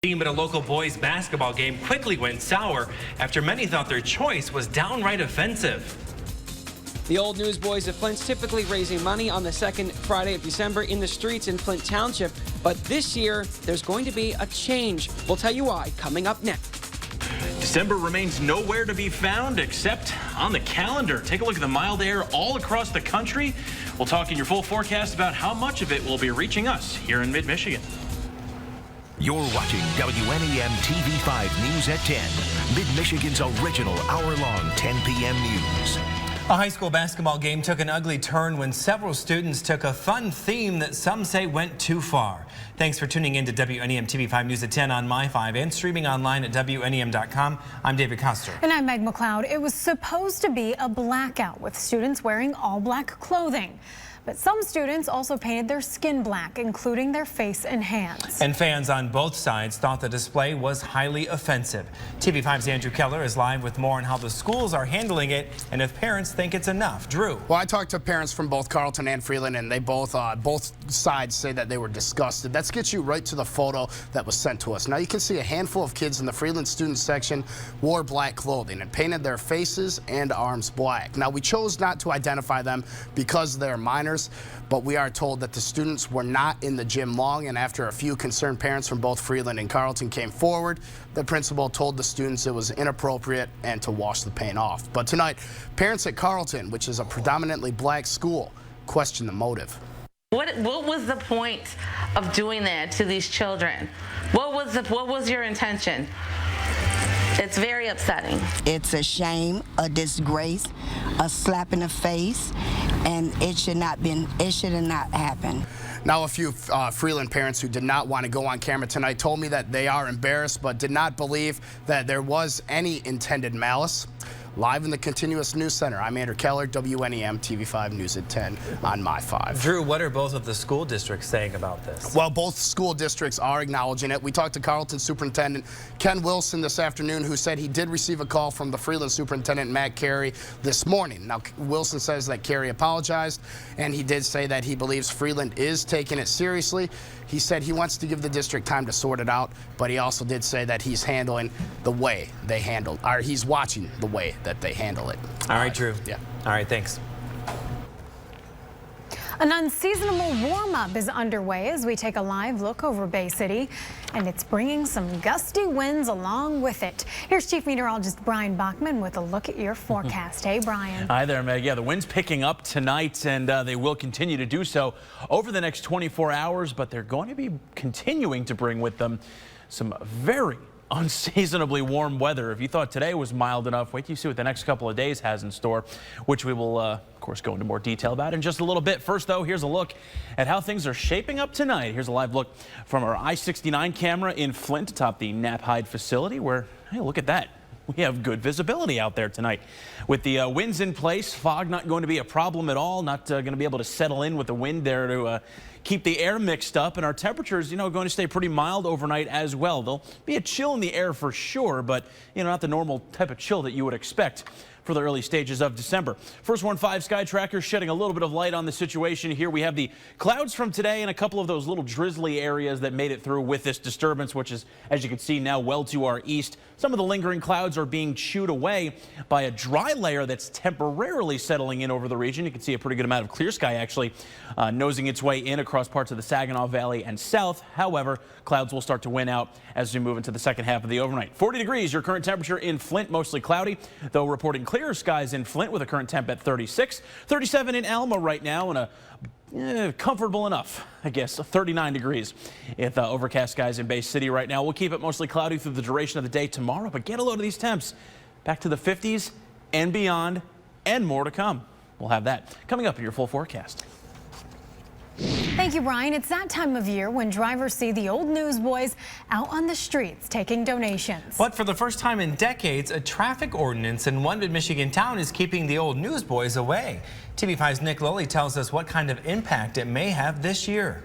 But a local boys basketball game quickly went sour after many thought their choice was downright offensive. The Old Newsboys of Flint's typically raising money on the second Friday of December in the streets in Flint Township, but this year there's going to be a change. We'll tell you why coming up next. December remains nowhere to be found except on the calendar. Take a look at the mild air all across the country. We'll talk in your full forecast about how much of it will be reaching us here in mid-Michigan. You're watching WNEM TV5 News at 10, Mid-Michigan's original hour-long 10 p.m. news. A high school basketball game took an ugly turn when several students took a fun theme that some say went too far. Thanks for tuning in to WNEM TV5 News at 10 on My5 and streaming online at WNEM.com. I'm David Custer. And I'm Meg McLeod. It was supposed to be a blackout with students wearing all black clothing. But some students also painted their skin black, including their face and hands. And fans on both sides thought the display was highly offensive. TV5's Andrew Keller is live with more on how the schools are handling it and if parents think it's enough. Drew. Well, I talked to parents from both Carleton and Freeland, and they both sides say that they were disgusted. That gets you right to the photo that was sent to us. Now you can see a handful of kids in the Freeland student section wore black clothing and painted their faces and arms black. Now we chose not to identify them because they're minors, but we are told that the students were not in the gym long, and after a few concerned parents from both Freeland and Carleton came forward, the principal told the students it was inappropriate and to wash the paint off. But tonight, parents at Carleton, which is a predominantly black school, question the motive. What was the point of doing that to these children? What was your intention? It's very upsetting. It's a shame, a disgrace, a slap in the face, and it should have not happened. Now, a few Freeland parents who did not want to go on camera tonight told me that they are embarrassed but did not believe that there was any intended malice. Live in the Continuous News Center, I'm Andrew Keller, WNEM TV5 News at 10 on My5. Drew, what are both of the school districts saying about this? Well, both school districts are acknowledging it. We talked to Carleton Superintendent Ken Wilson this afternoon, who said he did receive a call from the Freeland Superintendent Matt Carey this morning. Now, Wilson says that Carey apologized, and he did say that he believes Freeland is taking it seriously. He said he wants to give the district time to sort it out, but he also did say that he's handling the way they handle, or he's watching the way that they handle it. All right, Drew. Yeah. All right, thanks. An unseasonable warm-up is underway as we take a live look over Bay City, and it's bringing some gusty winds along with it. Here's Chief Meteorologist Brian Bachman with a look at your forecast. Hey, Brian. Hi there, Meg. Yeah, the wind's picking up tonight, and they will continue to do so over the next 24 hours, but they're going to be continuing to bring with them some very unseasonably warm weather. If you thought today was mild enough, wait till you see what the next couple of days has in store, which we will, of course, go into more detail about in just a little bit. First, though, here's a look at how things are shaping up tonight. Here's a live look from our I-69 camera in Flint atop the Knapp Hyde facility where, hey, look at that. We have good visibility out there tonight. With the winds in place, fog not going to be a problem at all, not going to be able to settle in with the wind there to keep the air mixed up, and our temperatures, going to stay pretty mild overnight as well. There'll be a chill in the air for sure, but, not the normal type of chill that you would expect for the early stages of December. First Warn 5 Sky Tracker shedding a little bit of light on the situation here. We have the clouds from today and a couple of those little drizzly areas that made it through with this disturbance, which is, as you can see now, well to our east. Some of the lingering clouds are being chewed away by a dry layer that's temporarily settling in over the region. You can see a pretty good amount of clear sky actually nosing its way in across parts of the Saginaw Valley and south. However, clouds will start to win out as we move into the second half of the overnight. 40 degrees, your current temperature in Flint, mostly cloudy, though reporting clear skies in Flint with a current temp at 36. 37 in Alma right now, and a comfortable enough, I guess, 39 degrees with overcast skies in Bay City right now. We'll keep it mostly cloudy through the duration of the day tomorrow, but get a load of these temps back to the 50s and beyond, and more to come. We'll have that coming up in your full forecast. Thank you, Brian. It's that time of year when drivers see the Old Newsboys out on the streets taking donations. But for the first time in decades, a traffic ordinance in one mid-Michigan town is keeping the Old Newsboys away. TV5's Nick Lilly tells us what kind of impact it may have this year.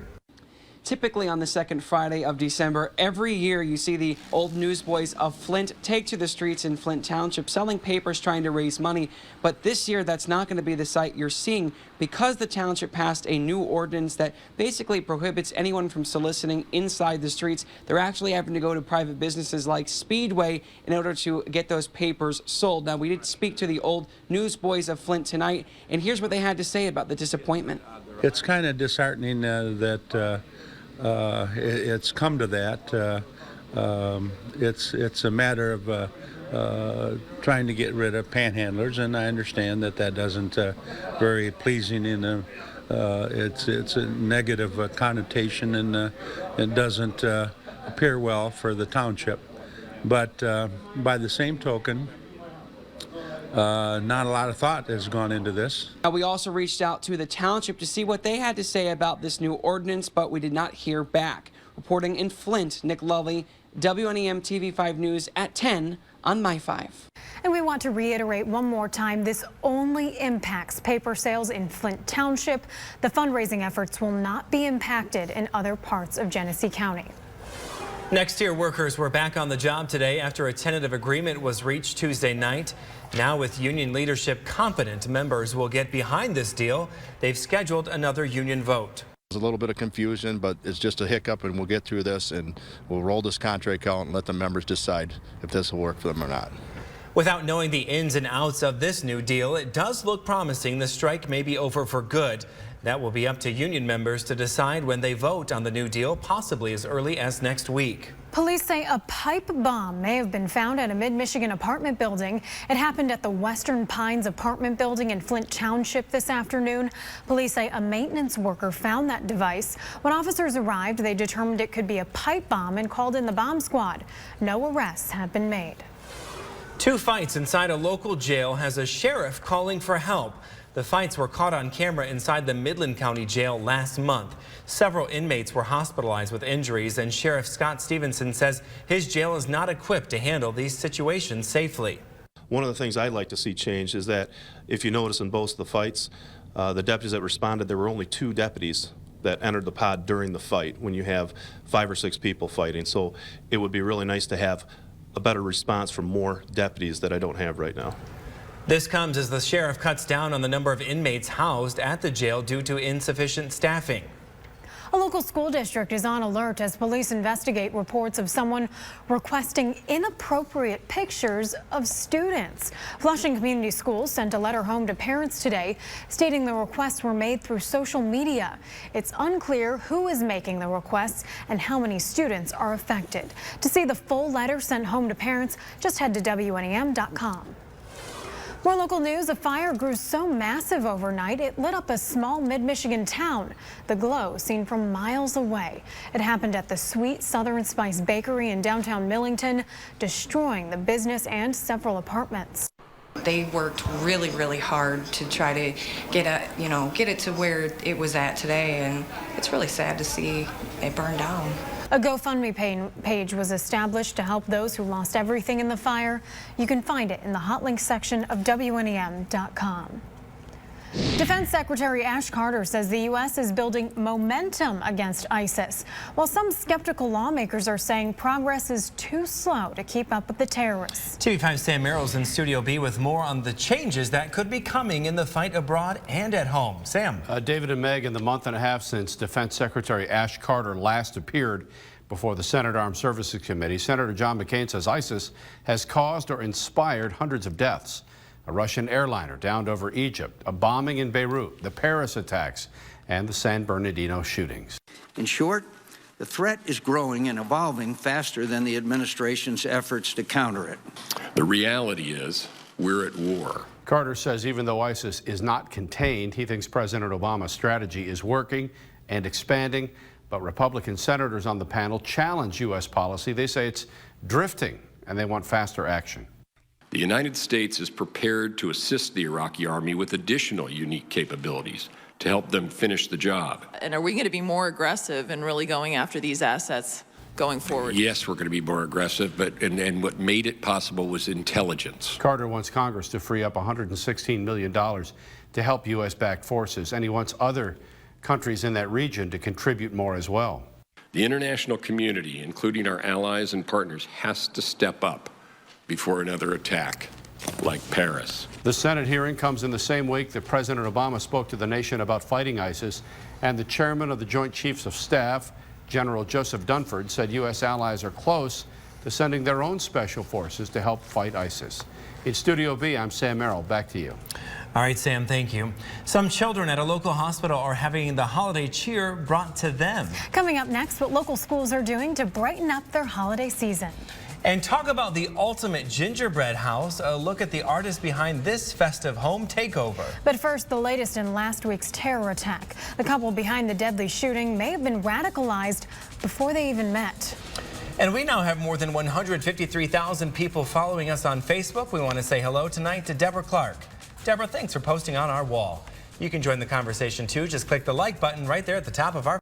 typically on the second Friday of December. Every year you see the old newsboys of Flint take to the streets in Flint Township selling papers trying to raise money. But this year that's not going to be the sight you're seeing because the township passed a new ordinance that basically prohibits anyone from soliciting inside the streets. They're actually having to go to private businesses like Speedway in order to get those papers sold. Now, we did speak to the old newsboys of Flint tonight, and here's what they had to say about the disappointment. It's kind of disheartening that it's come to that. It's a matter of trying to get rid of panhandlers, and I understand that doesn't very pleasing in it's a negative connotation, and it doesn't appear well for the township. But by the same token, not a lot of thought has gone into this. We also reached out to the township to see what they had to say about this new ordinance, but we did not hear back. Reporting in Flint, Nick Lully, WNEM TV5 News at 10 on My 5. And we want to reiterate one more time, this only impacts paper sales in Flint Township. The fundraising efforts will not be impacted in other parts of Genesee County. Next tier workers were back on the job today after a tentative agreement was reached Tuesday night. Now, with union leadership confident members will get behind this deal, they've scheduled another union vote. There's a little bit of confusion, but it's just a hiccup, and we'll get through this, and we'll roll this contract out and let the members decide if this will work for them or not. Without knowing the ins and outs of this new deal, it does look promising the strike may be over for good. That will be up to union members to decide when they vote on the new deal, possibly as early as next week. Police say a pipe bomb may have been found at a mid-Michigan apartment building. It happened at the Western Pines apartment building in Flint Township this afternoon. Police say a maintenance worker found that device. When officers arrived, they determined it could be a pipe bomb and called in the bomb squad. No arrests have been made. Two fights inside a local jail has a sheriff calling for help. The fights were caught on camera inside the Midland County Jail last month. Several inmates were hospitalized with injuries, and Sheriff Scott Stevenson says his jail is not equipped to handle these situations safely. One of the things I'd like to see changed is that if you notice in both of the fights, the deputies that responded, there were only 2 deputies that entered the pod during the fight when you have 5 or 6 people fighting. So it would be really nice to have a better response from more deputies that I don't have right now. This comes as the sheriff cuts down on the number of inmates housed at the jail due to insufficient staffing. A local school district is on alert as police investigate reports of someone requesting inappropriate pictures of students. Flushing Community Schools sent a letter home to parents today stating the requests were made through social media. It's unclear who is making the requests and how many students are affected. To see the full letter sent home to parents, just head to WNEM.com. More local news, a fire grew so massive overnight it lit up a small mid-Michigan town. The glow seen from miles away. It happened at the Sweet Southern Spice Bakery in downtown Millington, destroying the business and several apartments. They worked really, really hard to try to get it to where it was at today, and it's really sad to see it burn down. A GoFundMe page was established to help those who lost everything in the fire. You can find it in the hot link section of WNEM.com. Defense Secretary Ash Carter says the U.S. is building momentum against ISIS, while some skeptical lawmakers are saying progress is too slow to keep up with the terrorists. TV5's Sam Merrill's in Studio B with more on the changes that could be coming in the fight abroad and at home. Sam. David and Meg, in the month and a half since Defense Secretary Ash Carter last appeared before the Senate Armed Services Committee, Senator John McCain says ISIS has caused or inspired hundreds of deaths. A Russian airliner downed over Egypt, a bombing in Beirut, the Paris attacks, and the San Bernardino shootings. In short, the threat is growing and evolving faster than the administration's efforts to counter it. The reality is we're at war. Carter says even though ISIS is not contained, he thinks President Obama's strategy is working and expanding. But Republican senators on the panel challenge U.S. policy. They say it's drifting and they want faster action. The United States is prepared to assist the Iraqi army with additional unique capabilities to help them finish the job. And are we going to be more aggressive in really going after these assets going forward? Yes, we're going to be more aggressive, and what made it possible was intelligence. Carter wants Congress to free up $116 million to help U.S.-backed forces, and he wants other countries in that region to contribute more as well. The international community, including our allies and partners, has to step up before another attack like Paris. The Senate hearing comes in the same week that President Obama spoke to the nation about fighting ISIS, and the chairman of the Joint Chiefs of Staff, General Joseph Dunford, said U.S. allies are close to sending their own special forces to help fight ISIS. In Studio B, I'm Sam Merrill. Back to you. All right, Sam, thank you. Some children at a local hospital are having the holiday cheer brought to them. Coming up next, what local schools are doing to brighten up their holiday season. And talk about the ultimate gingerbread house. A look at the artist behind this festive home takeover. But first, the latest in last week's terror attack. The couple behind the deadly shooting may have been radicalized before they even met. And we now have more than 153,000 people following us on Facebook. We want to say hello tonight to Deborah Clark. Deborah, thanks for posting on our wall. You can join the conversation too. Just click the like button right there at the top of our